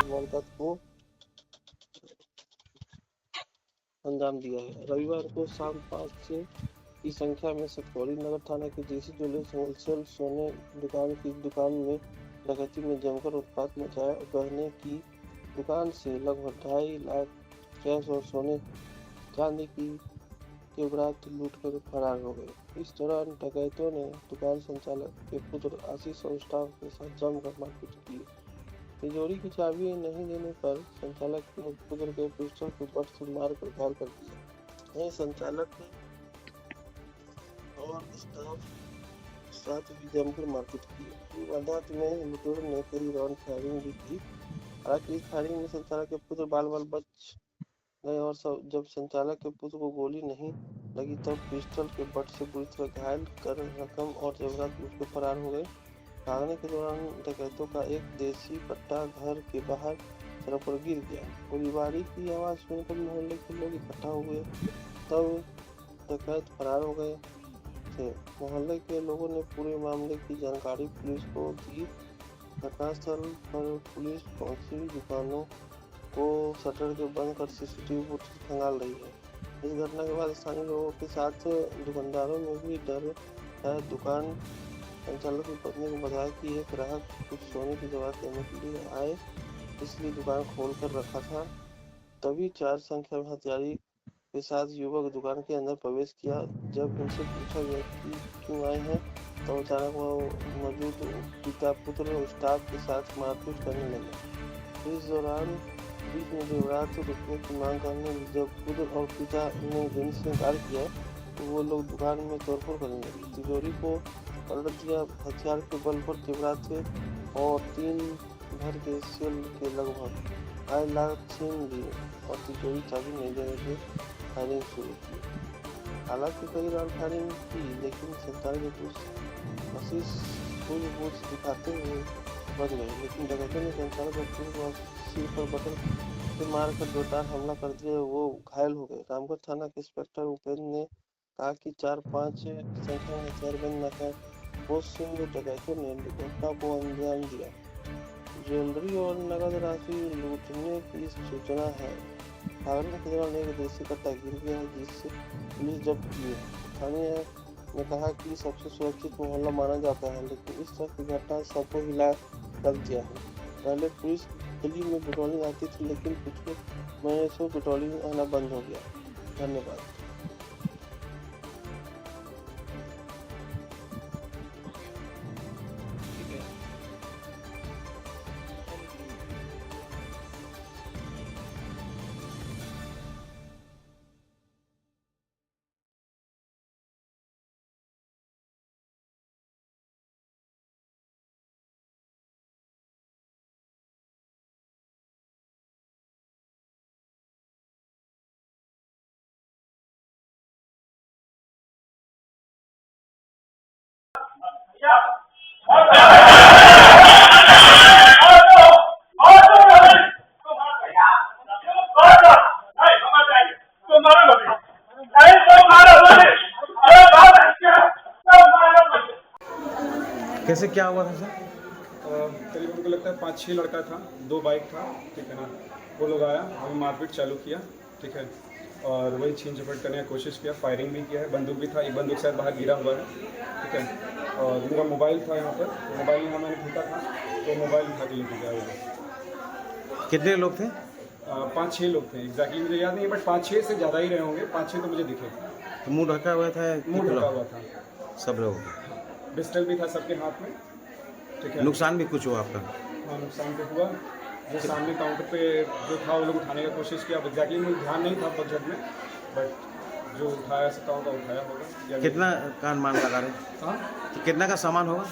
वारदात को अंजाम दिया है। रविवार को शाम 5 की संख्या में सकौली नगर थाना के जेसी ज्वेलर्स होलसेल सोने दुकान में डकैती में जमकर उत्पात मचाया। गहने की दुकान से लगभग 2.5 लाख कैश और सोने चांदी की जेवरात लूटकर फरार हो गए। इस दौरान डकैतों ने दुकान संचालक के पुत्र आशीष और स्टाफ के साथ जमकर मारपीट की। तिजोरी की चाबी नहीं देने पर संचालक ने पुत्र के पिस्टल को बट से मारकर घायल कर दिया। वहीं संचालक और स्टाफ साथ भी जमकर मारपीट की। वारदात में लुटेरों ने कई राउंड फायरिंग भी की। हालांकि इस फायरिंग में संचालक के पुत्र बाल बच गए और जब संचालक के पुत्र को गोली नहीं लगी तब पिस्टल के बट से बुरी तरह घायल कर रकम और जेवरात लूट कर फरार हो गए। भागने के दौरान डकैतों का एक देसी कट्टा घर के बाहर सड़क पर गिर गया। गोलीबारी की आवाज सुनकर मोहल्ले के लोग इकट्ठा हुए, तब डकैत फरार हो गए थे। मोहल्ले के लोगों ने पूरे मामले की जानकारी पुलिस को दी। घटनास्थल पर पुलिस पहुंची दुकानों को शटर के बंद कर सीसीटीवी फुटेज खंगाल रही है। इस घटना के बाद स्थानीय लोगों के साथ दुकानदारों में भी डर है। दुकान संचालक की पत्नी को बताया कि एक ग्राहक कुछ सोने की जेवरात लेने के लिए आए, इसलिए दुकान खोल कर रखा था। तभी 4 संख्या में हथियारी के साथ युवक दुकान के अंदर प्रवेश किया। जब उनसे पूछा गया कि क्यों आए हैं, तो अचानक वह मौजूद पिता पुत्र और स्टाफ के साथ मारपीट करने लगे। इस दौरान बीच में जेवरात रुकने की मांग करने जब पुत्र और पिता ने देने से इनकार किया तो वो लोग दुकान में तोड़फोड़ करने लगे। तिजोरी को पलट दिया। हथियार के बल पर जेवरात और 3 भर के सेल के लगभग 2.5 लाख छीन लिए और तिजोरी चाबी नहीं देने से फायरिंग शुरू की। हालांकि कई राउंड फायरिंग की, लेकिन संचालक के कुछ आशीष सूझबूझ दिखाते हुए बच गए। लेकिन डकैतों ने संचालक को सिर पर बटन से मारकर जोरदार हमला कर दिया। वो घायल हो गए। रामगढ़ थाना के इंस्पेक्टर उपेंद्र ने कहा कि 4-5 संख्या में हथियारबंद नाकाबपोश डकैतों ने घटना को अंजाम दिया। ज्वेलरी और नगद राशि लूटने की सूचना है। भागने के दौरान एक देसी कट्टा गिर गया है, जिससे पुलिस जब्त की है। स्थानीय ने कहा कि सबसे सुरक्षित मोहल्ला माना जाता है, लेकिन इस तरह की घटना सबको हिला रख दिया है। पहले पुलिस गली में पेट्रोलिंग आती थी, लेकिन पिछले महीने से पेट्रोलिंग आना बंद हो गया। धन्यवाद। कैसे क्या हुआ था सर? करीब उनको लगता है 5-6 लड़का था, 2 बाइक था, ठीक है ना। वो लोग आया, हमें मारपीट चालू किया, ठीक है, और वही छीन झपट करने की कोशिश किया। फायरिंग भी किया है, बंदूक भी था, एक बंदूक शायद बाहर गिरा हुआ है, ठीक है। और मेरा मोबाइल था यहाँ पर, मोबाइल यहाँ मैंने फेंका था, तो मोबाइल उठा के लेके गया। कितने लोग थे? 5-6 लोग थे, एग्जैक्टली मुझे याद नहीं है, बट 5-6 से ज़्यादा ही रहे होंगे। 5-6 तो मुझे दिखे। तो मुँह ढका हुआ था? मुँह ढका हुआ था सब लोग। पिस्टल भी था सबके हाथ में, ठीक है। नुकसान भी कुछ हुआ आपका? हाँ, नुकसान तो हुआ। जो सामने काउंटर पे जो था वो लोग उठाने की कोशिश किया। एग्जैक्टली मुझे ध्यान नहीं था बजट में, बट जो उठाया सकता होगा उठाया होगा या कितना का अनुमान लगा रहे हैं? हाँ कि कितना का सामान होगा?